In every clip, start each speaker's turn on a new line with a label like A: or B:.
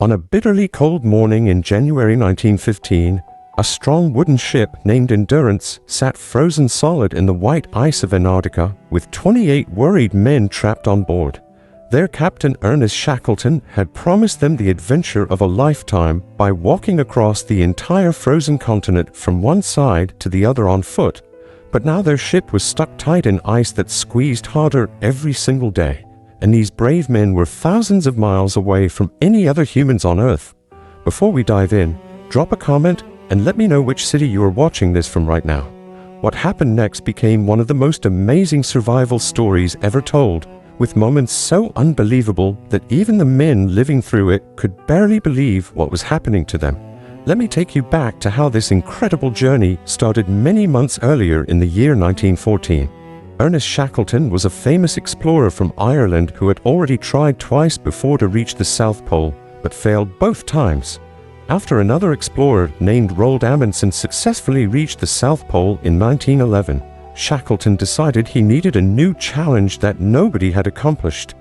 A: On a bitterly cold morning in January 1915, a strong wooden ship named Endurance sat frozen solid in the white ice of Antarctica with 28 worried men trapped on board. Their captain, Ernest Shackleton, had promised them the adventure of a lifetime by walking across the entire frozen continent from one side to the other on foot, but now their ship was stuck tight in ice that squeezed harder every single day. And these brave men were thousands of miles away from any other humans on Earth. Before we dive in, drop a comment and let me know which city you are watching this from right now. What happened next became one of the most amazing survival stories ever told, with moments so unbelievable that even the men living through it could barely believe what was happening to them. Let me take you back to how this incredible journey started many months earlier in the year 1914. Ernest Shackleton was a famous explorer from Ireland who had already tried twice before to reach the South Pole, but failed both times. After another explorer named Roald Amundsen successfully reached the South Pole in 1911, Shackleton decided he needed a new challenge that nobody had accomplished.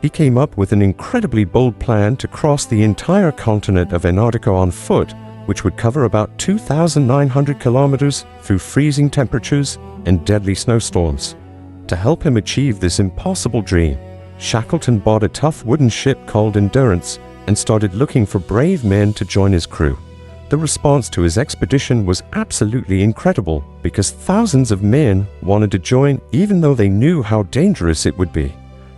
A: He came up with an incredibly bold plan to cross the entire continent of Antarctica on foot, which would cover about 2,900 kilometers through freezing temperatures and deadly snowstorms. To help him achieve this impossible dream, Shackleton bought a tough wooden ship called Endurance and started looking for brave men to join his crew. The response to his expedition was absolutely incredible because thousands of men wanted to join even though they knew how dangerous it would be.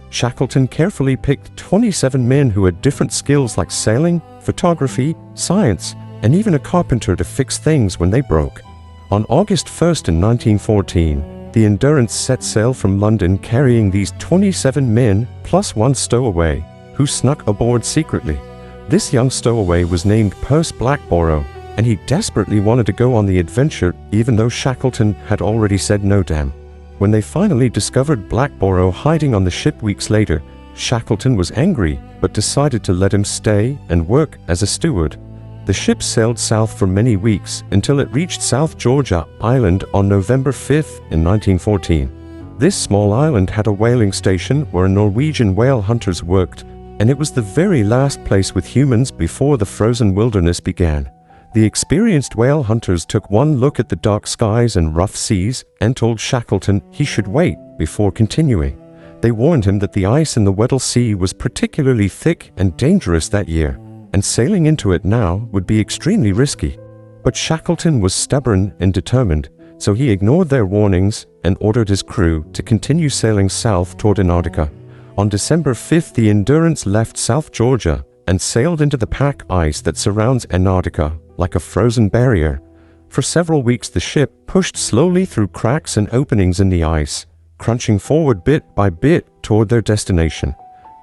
A: Shackleton carefully picked 27 men who had different skills like sailing, photography, science, and even a carpenter to fix things when they broke. On August 1st in 1914, the Endurance set sail from London carrying these 27 men plus one stowaway, who snuck aboard secretly. This young stowaway was named Perce Blackborough, and he desperately wanted to go on the adventure even though Shackleton had already said no to him. When they finally discovered Blackborough hiding on the ship weeks later, Shackleton was angry but decided to let him stay and work as a steward. The ship sailed south for many weeks until it reached South Georgia Island on November 5th in 1914. This small island had a whaling station where Norwegian whale hunters worked, and it was the very last place with humans before the frozen wilderness began. The experienced whale hunters took one look at the dark skies and rough seas and told Shackleton he should wait before continuing. They warned him that the ice in the Weddell Sea was particularly thick and dangerous that year, and sailing into it now would be extremely risky. But Shackleton was stubborn and determined, so he ignored their warnings and ordered his crew to continue sailing south toward Antarctica. On December 5th, the Endurance left South Georgia and sailed into the pack ice that surrounds Antarctica like a frozen barrier. For several weeks, the ship pushed slowly through cracks and openings in the ice, crunching forward bit by bit toward their destination.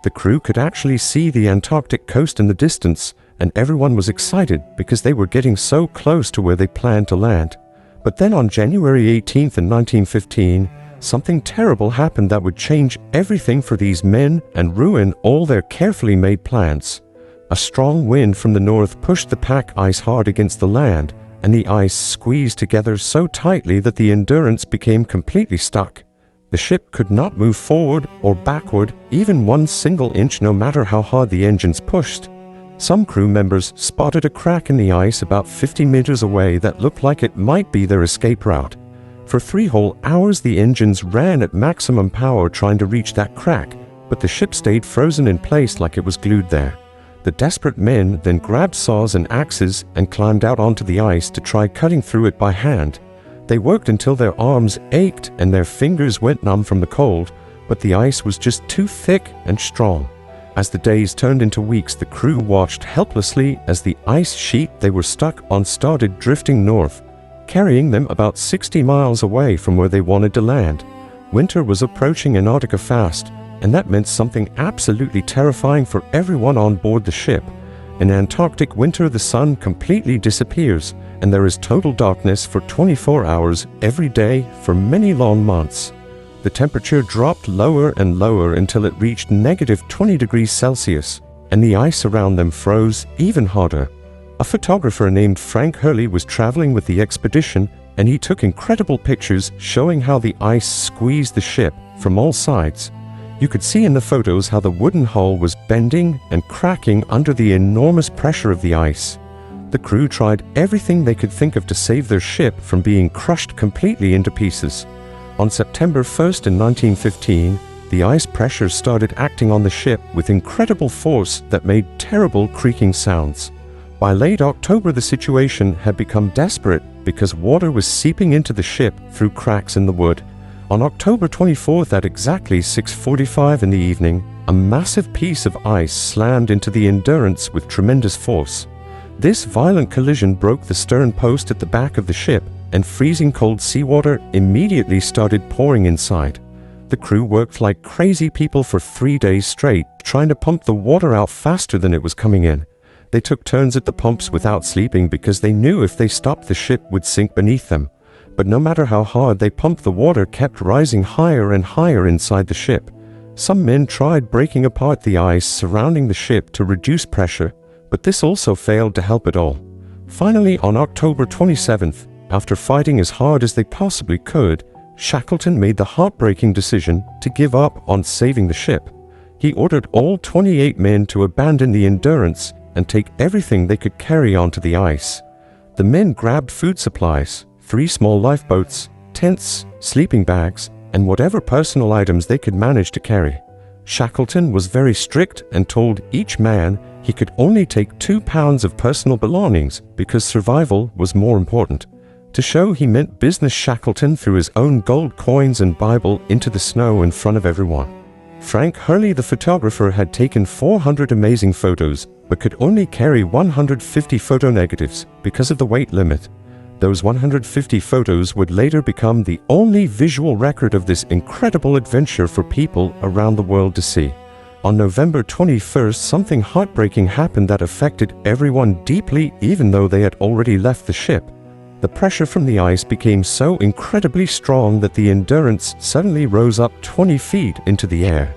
A: The crew could actually see the Antarctic coast in the distance, and everyone was excited because they were getting so close to where they planned to land. But then on January 18th in 1915, something terrible happened that would change everything for these men and ruin all their carefully made plans. A strong wind from the north pushed the pack ice hard against the land, and the ice squeezed together so tightly that the Endurance became completely stuck. The ship could not move forward or backward even one single inch no matter how hard the engines pushed. Some crew members spotted a crack in the ice about 50 meters away that looked like it might be their escape route. For 3 whole hours the engines ran at maximum power trying to reach that crack, but the ship stayed frozen in place like it was glued there. The desperate men then grabbed saws and axes and climbed out onto the ice to try cutting through it by hand. They worked until their arms ached and their fingers went numb from the cold, but the ice was just too thick and strong. As the days turned into weeks, the crew watched helplessly as the ice sheet they were stuck on started drifting north, carrying them about 60 miles away from where they wanted to land. Winter was approaching Antarctica fast, and that meant something absolutely terrifying for everyone on board the ship. In Antarctic winter, the sun completely disappears, and there is total darkness for 24 hours every day for many long months. The temperature dropped lower and lower until it reached -20 degrees Celsius, and the ice around them froze even harder. A photographer named Frank Hurley was traveling with the expedition, and he took incredible pictures showing how the ice squeezed the ship from all sides. You could see in the photos how the wooden hull was bending and cracking under the enormous pressure of the ice. The crew tried everything they could think of to save their ship from being crushed completely into pieces. On September 1st in 1915, the ice pressure started acting on the ship with incredible force that made terrible creaking sounds. By late October, the situation had become desperate because water was seeping into the ship through cracks in the wood. On October 24th at exactly 6:45 in the evening, a massive piece of ice slammed into the Endurance with tremendous force. This violent collision broke the stern post at the back of the ship, and freezing cold seawater immediately started pouring inside. The crew worked like crazy people for 3 days straight, trying to pump the water out faster than it was coming in. They took turns at the pumps without sleeping because they knew if they stopped, the ship would sink beneath them. But no matter how hard they pumped, the water kept rising higher and higher inside the ship. Some men tried breaking apart the ice surrounding the ship to reduce pressure, but this also failed to help at all. Finally, on October 27th, after fighting as hard as they possibly could, Shackleton made the heartbreaking decision to give up on saving the ship. He ordered all 28 men to abandon the Endurance and take everything they could carry onto the ice. The men grabbed food supplies, 3 small lifeboats, tents, sleeping bags, and whatever personal items they could manage to carry. Shackleton was very strict and told each man he could only take 2 pounds of personal belongings because survival was more important. To show he meant business, Shackleton threw his own gold coins and Bible into the snow in front of everyone. Frank Hurley, the photographer, had taken 400 amazing photos, but could only carry 150 photo negatives because of the weight limit. Those 150 photos would later become the only visual record of this incredible adventure for people around the world to see. On November 21st, something heartbreaking happened that affected everyone deeply, even though they had already left the ship. The pressure from the ice became so incredibly strong that the Endurance suddenly rose up 20 feet into the air.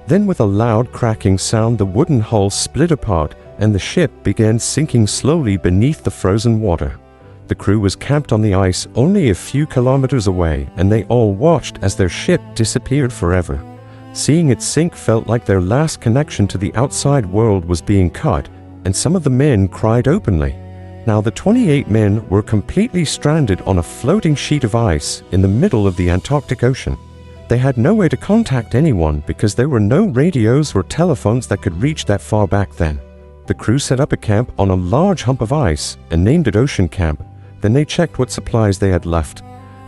A: Then, with a loud cracking sound, the wooden hull split apart and the ship began sinking slowly beneath the frozen water. The crew was camped on the ice only a few kilometers away, and they all watched as their ship disappeared forever. Seeing it sink felt like their last connection to the outside world was being cut, and some of the men cried openly. Now the 28 men were completely stranded on a floating sheet of ice in the middle of the Antarctic Ocean. They had no way to contact anyone because there were no radios or telephones that could reach that far back then. The crew set up a camp on a large hump of ice and named it Ocean Camp. Then they checked what supplies they had left.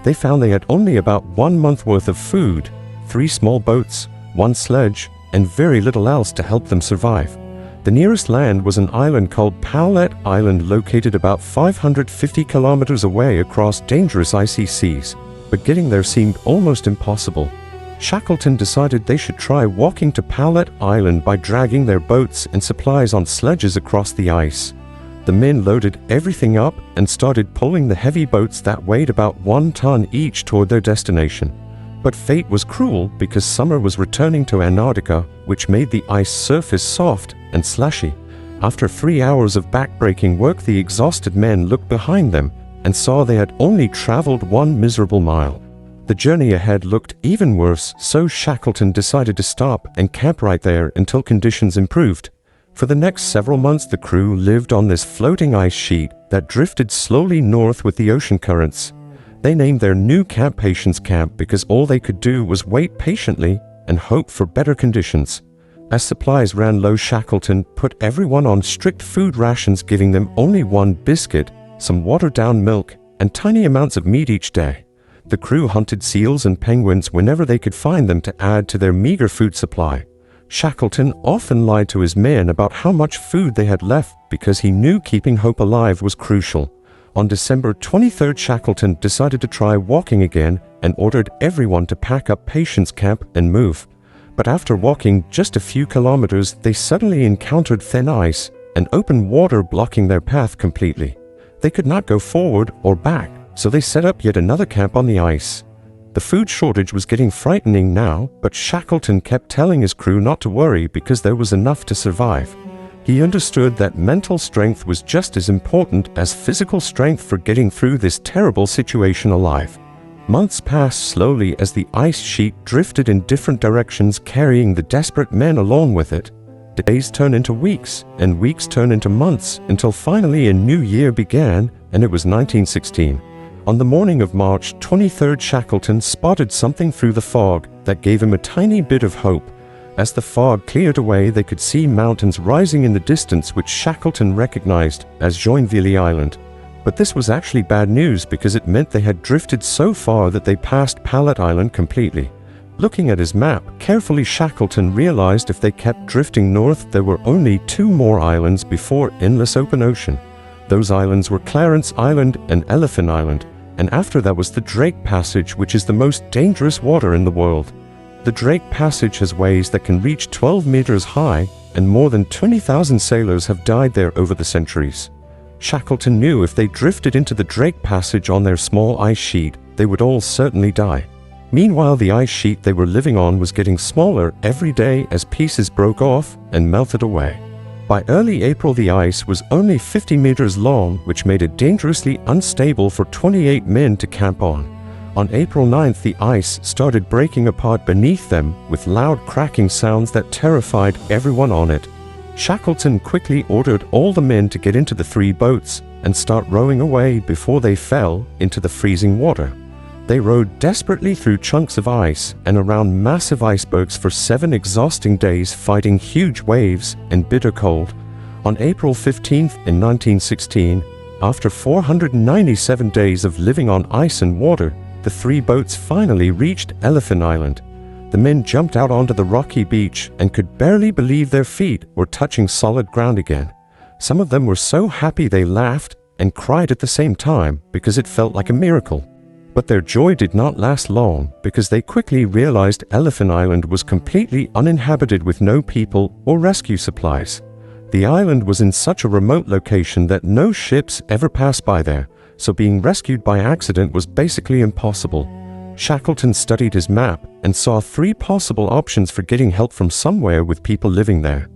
A: They found they had only about 1 month worth of food, 3 small boats, 1 sledge, and very little else to help them survive. The nearest land was an island called Perilous Island, located about 550 kilometers away across dangerous icy seas, but getting there seemed almost impossible. Shackleton decided they should try walking to Perilous Island by dragging their boats and supplies on sledges across the ice. The men loaded everything up and started pulling the heavy boats that weighed about 1 ton each toward their destination. But fate was cruel because summer was returning to Antarctica, which made the ice surface soft and slushy. After 3 hours of backbreaking work, the exhausted men looked behind them and saw they had only traveled 1 miserable mile. The journey ahead looked even worse, so Shackleton decided to stop and camp right there until conditions improved. For the next several months, the crew lived on this floating ice sheet that drifted slowly north with the ocean currents. They named their new camp Patience Camp because all they could do was wait patiently and hope for better conditions. As supplies ran low, Shackleton put everyone on strict food rations, giving them only 1 biscuit, some watered-down milk, and tiny amounts of meat each day. The crew hunted seals and penguins whenever they could find them to add to their meager food supply. Shackleton often lied to his men about how much food they had left because he knew keeping hope alive was crucial. On December 23rd, Shackleton decided to try walking again and ordered everyone to pack up Patience Camp and move. But after walking just a few kilometers, they suddenly encountered thin ice and open water blocking their path completely. They could not go forward or back, so they set up yet another camp on the ice. The food shortage was getting frightening now, but Shackleton kept telling his crew not to worry because there was enough to survive. He understood that mental strength was just as important as physical strength for getting through this terrible situation alive. Months passed slowly as the ice sheet drifted in different directions, carrying the desperate men along with it. Days turned into weeks, and weeks turned into months, until finally a new year began, and it was 1916. On the morning of March 23rd, Shackleton spotted something through the fog that gave him a tiny bit of hope. As the fog cleared away, they could see mountains rising in the distance, which Shackleton recognized as Joinville Island. But this was actually bad news, because it meant they had drifted so far that they passed Pallet Island completely. Looking at his map carefully, Shackleton realized if they kept drifting north, there were only 2 more islands before endless open ocean. Those islands were Clarence Island and Elephant Island, and after that was the Drake Passage, which is the most dangerous water in the world. The Drake Passage has waves that can reach 12 meters high, and more than 20,000 sailors have died there over the centuries. Shackleton knew if they drifted into the Drake Passage on their small ice sheet, they would all certainly die. Meanwhile, the ice sheet they were living on was getting smaller every day as pieces broke off and melted away. By early April, the ice was only 50 meters long, which made it dangerously unstable for 28 men to camp on. On April 9th, the ice started breaking apart beneath them with loud cracking sounds that terrified everyone on it. Shackleton quickly ordered all the men to get into the 3 boats and start rowing away before they fell into the freezing water. They rowed desperately through chunks of ice and around massive icebergs for 7 exhausting days, fighting huge waves and bitter cold. On April 15th in 1916, after 497 days of living on ice and water, the 3 boats finally reached Elephant Island. The men jumped out onto the rocky beach and could barely believe their feet were touching solid ground again. Some of them were so happy they laughed and cried at the same time because it felt like a miracle. But their joy did not last long, because they quickly realized Elephant Island was completely uninhabited with no people or rescue supplies. The island was in such a remote location that no ships ever passed by there, so being rescued by accident was basically impossible. Shackleton studied his map and saw 3 possible options for getting help from somewhere with people living there.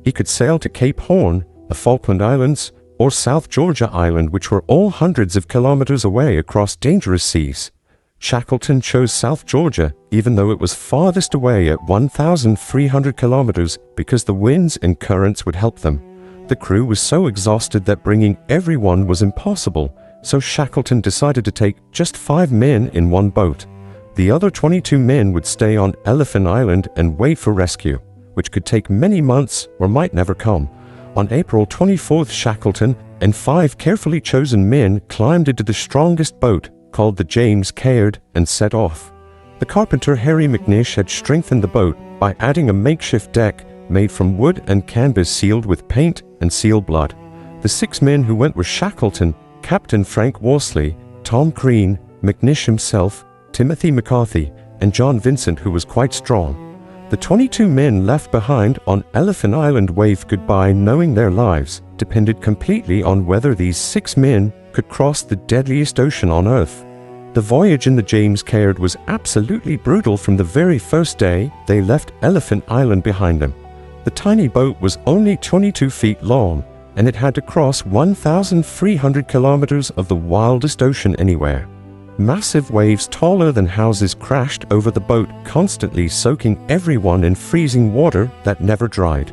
A: He could sail to Cape Horn, the Falkland Islands, or South Georgia Island, which were all hundreds of kilometers away across dangerous seas. Shackleton chose South Georgia, even though it was farthest away at 1,300 kilometers, because the winds and currents would help them. The crew was so exhausted that bringing everyone was impossible, so Shackleton decided to take just 5 men in one boat. The other 22 men would stay on Elephant Island and wait for rescue, which could take many months or might never come. On April 24th, Shackleton and 5 carefully chosen men climbed into the strongest boat, called the James Caird, and set off. The carpenter Harry McNish had strengthened the boat by adding a makeshift deck made from wood and canvas sealed with paint and seal blood. The 6 men who went were Shackleton, Captain Frank Worsley, Tom Crean, McNish himself, Timothy McCarthy, and John Vincent, who was quite strong. The 22 men left behind on Elephant Island waved goodbye, knowing their lives depended completely on whether these 6 men could cross the deadliest ocean on Earth. The voyage in the James Caird was absolutely brutal from the very first day they left Elephant Island behind them. The tiny boat was only 22 feet long, and it had to cross 1,300 kilometers of the wildest ocean anywhere. Massive waves taller than houses crashed over the boat, constantly soaking everyone in freezing water that never dried.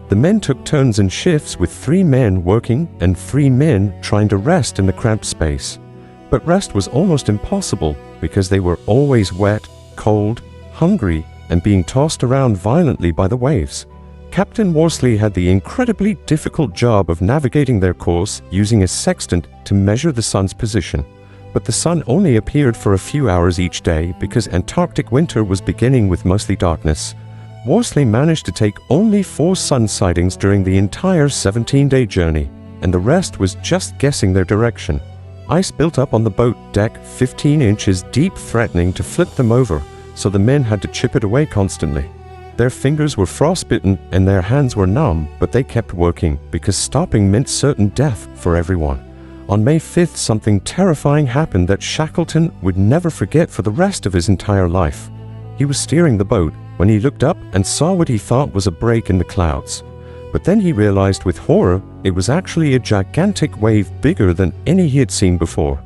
A: The men took turns in shifts, with 3 men working and 3 men trying to rest in the cramped space. But rest was almost impossible because they were always wet, cold, hungry, and being tossed around violently by the waves. Captain Worsley had the incredibly difficult job of navigating their course using a sextant to measure the sun's position. But the sun only appeared for a few hours each day because Antarctic winter was beginning with mostly darkness. Worsley managed to take only 4 sun sightings during the entire 17-day journey, and the rest was just guessing their direction. Ice built up on the boat deck 15 inches deep, threatening to flip them over, so the men had to chip it away constantly. Their fingers were frostbitten and their hands were numb, but they kept working because stopping meant certain death for everyone. On May 5th, something terrifying happened that Shackleton would never forget for the rest of his entire life. He was steering the boat when he looked up and saw what he thought was a break in the clouds. But then he realized with horror it was actually a gigantic wave bigger than any he had seen before.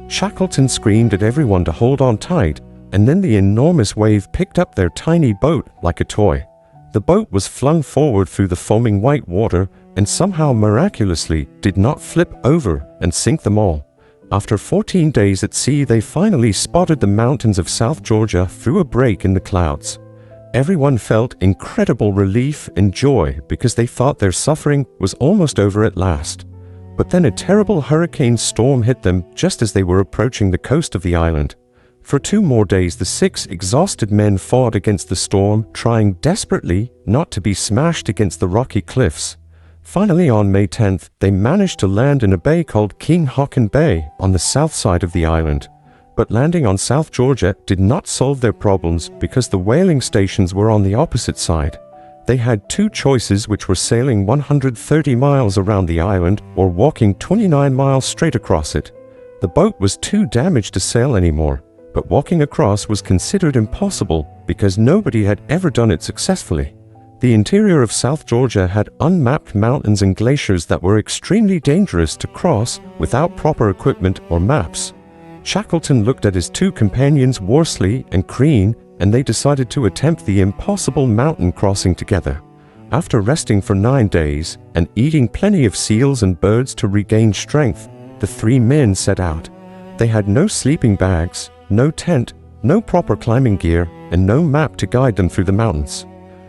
A: Shackleton screamed at everyone to hold on tight, and then the enormous wave picked up their tiny boat like a toy. The boat was flung forward through the foaming white water and somehow miraculously did not flip over and sink them all. After 14 days at sea, they finally spotted the mountains of South Georgia through a break in the clouds. Everyone felt incredible relief and joy because they thought their suffering was almost over at last. But then a terrible hurricane storm hit them just as they were approaching the coast of the island. For 2 more days, the 6 exhausted men fought against the storm, trying desperately not to be smashed against the rocky cliffs. Finally, on May 10th, they managed to land in a bay called King Haakon Bay on the south side of the island. But landing on South Georgia did not solve their problems because the whaling stations were on the opposite side. They had 2 choices, which were sailing 130 miles around the island or walking 29 miles straight across it. The boat was too damaged to sail anymore, but walking across was considered impossible because nobody had ever done it successfully. The interior of South Georgia had unmapped mountains and glaciers that were extremely dangerous to cross without proper equipment or maps. Shackleton looked at his 2 companions, Worsley and Crean, and they decided to attempt the impossible mountain crossing together. After resting for 9 days and eating plenty of seals and birds to regain strength, the 3 men set out. They had no sleeping bags, no tent, no proper climbing gear, and no map to guide them through the mountains.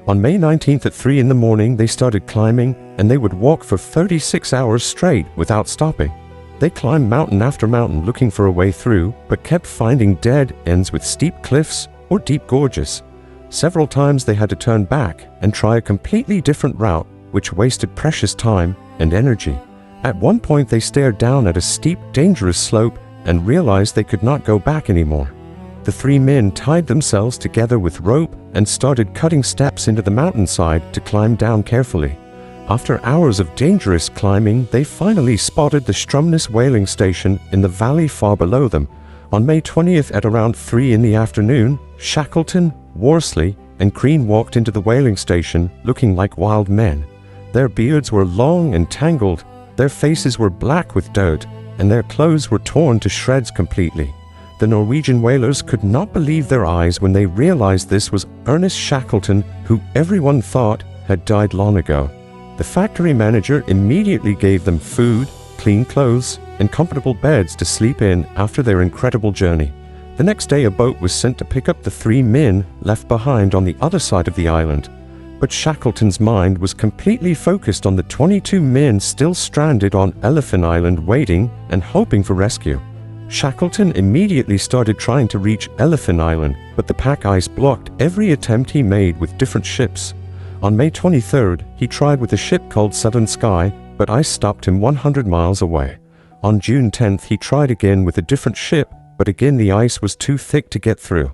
A: On May 19th at 3 in the morning, they started climbing, and they would walk for 36 hours straight without stopping. They climbed mountain after mountain looking for a way through, but kept finding dead ends with steep cliffs or deep gorges. Several times they had to turn back and try a completely different route, which wasted precious time and energy. At one point they stared down at a steep, dangerous slope and realized they could not go back anymore. The 3 men tied themselves together with rope and started cutting steps into the mountainside to climb down carefully. After hours of dangerous climbing, they finally spotted the Stromness whaling station in the valley far below them. On May 20th at around 3 in the afternoon, Shackleton, Worsley, and Crean walked into the whaling station looking like wild men. Their beards were long and tangled, their faces were black with dirt, and their clothes were torn to shreds completely. The Norwegian whalers could not believe their eyes when they realized this was Ernest Shackleton, who everyone thought had died long ago. The factory manager immediately gave them food, clean clothes, and comfortable beds to sleep in after their incredible journey. The next day a boat was sent to pick up the 3 men left behind on the other side of the island. But Shackleton's mind was completely focused on the 22 men still stranded on Elephant Island waiting and hoping for rescue. Shackleton immediately started trying to reach Elephant Island, but the pack ice blocked every attempt he made with different ships. On May 23rd, he tried with a ship called Southern Sky, but ice stopped him 100 miles away. On June 10th, he tried again with a different ship, but again the ice was too thick to get through.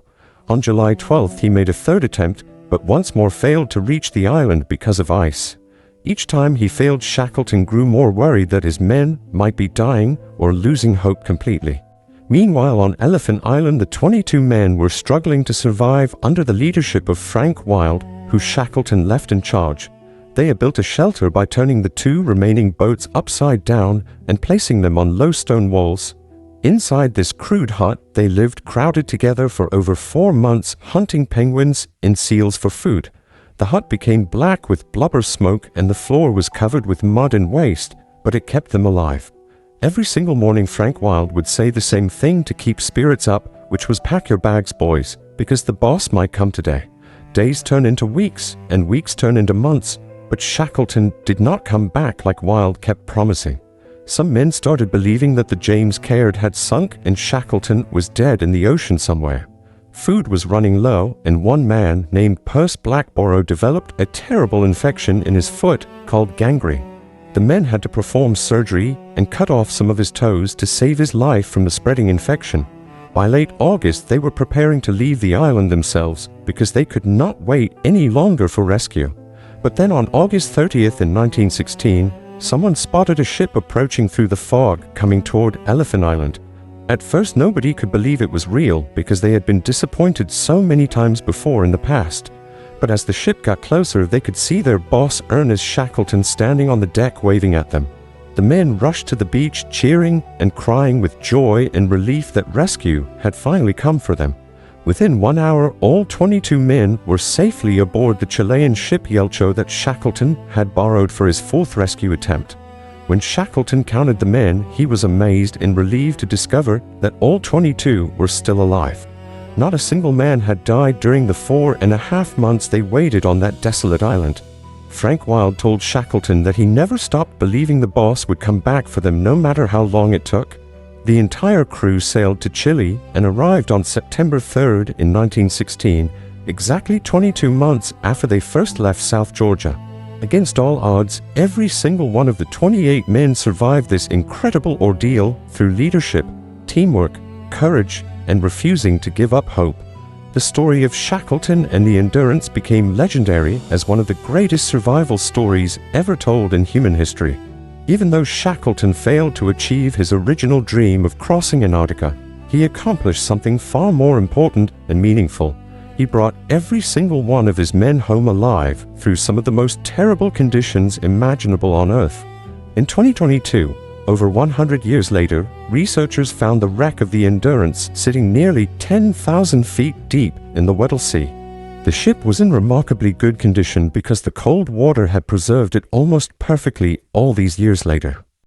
A: On July 12th, he made a 3rd attempt, but once more failed to reach the island because of ice. Each time he failed, Shackleton grew more worried that his men might be dying or losing hope completely. Meanwhile, on Elephant Island, the 22 men were struggling to survive under the leadership of Frank Wild, who Shackleton left in charge. They had built a shelter by turning the 2 remaining boats upside down and placing them on low stone walls. Inside this crude hut, they lived crowded together for over 4 months, hunting penguins and seals for food. The hut became black with blubber smoke and the floor was covered with mud and waste, but it kept them alive. Every single morning Frank Wild would say the same thing to keep spirits up, which was "Pack your bags, boys, because the boss might come today." Days turn into weeks, and weeks turn into months, but Shackleton did not come back like Wild kept promising. Some men started believing that the James Caird had sunk and Shackleton was dead in the ocean somewhere. Food was running low, and one man named Perce Blackborough developed a terrible infection in his foot called gangrene. The men had to perform surgery and cut off some of his toes to save his life from the spreading infection. By late August, they were preparing to leave the island themselves because they could not wait any longer for rescue. But then on August 30th in 1916, someone spotted a ship approaching through the fog coming toward Elephant Island. At first, nobody could believe it was real because they had been disappointed so many times before in the past. But as the ship got closer, they could see their boss Ernest Shackleton standing on the deck waving at them. The men rushed to the beach cheering and crying with joy and relief that rescue had finally come for them. Within 1 hour, all 22 men were safely aboard the Chilean ship Yelcho that Shackleton had borrowed for his fourth rescue attempt. When Shackleton counted the men, he was amazed and relieved to discover that all 22 were still alive. Not a single man had died during the 4.5 months they waited on that desolate island. Frank Wilde told Shackleton that he never stopped believing the boss would come back for them no matter how long it took. The entire crew sailed to Chile and arrived on September 3rd in 1916, exactly 22 months after they first left South Georgia. Against all odds, every single one of the 28 men survived this incredible ordeal through leadership, teamwork, courage, and refusing to give up hope. The story of Shackleton and the Endurance became legendary as one of the greatest survival stories ever told in human history. Even though Shackleton failed to achieve his original dream of crossing Antarctica, he accomplished something far more important and meaningful. He brought every single one of his men home alive through some of the most terrible conditions imaginable on Earth. In 2022, over 100 years later, researchers found the wreck of the Endurance sitting nearly 10,000 feet deep in the Weddell Sea. The ship was in remarkably good condition because the cold water had preserved it almost perfectly all these years later.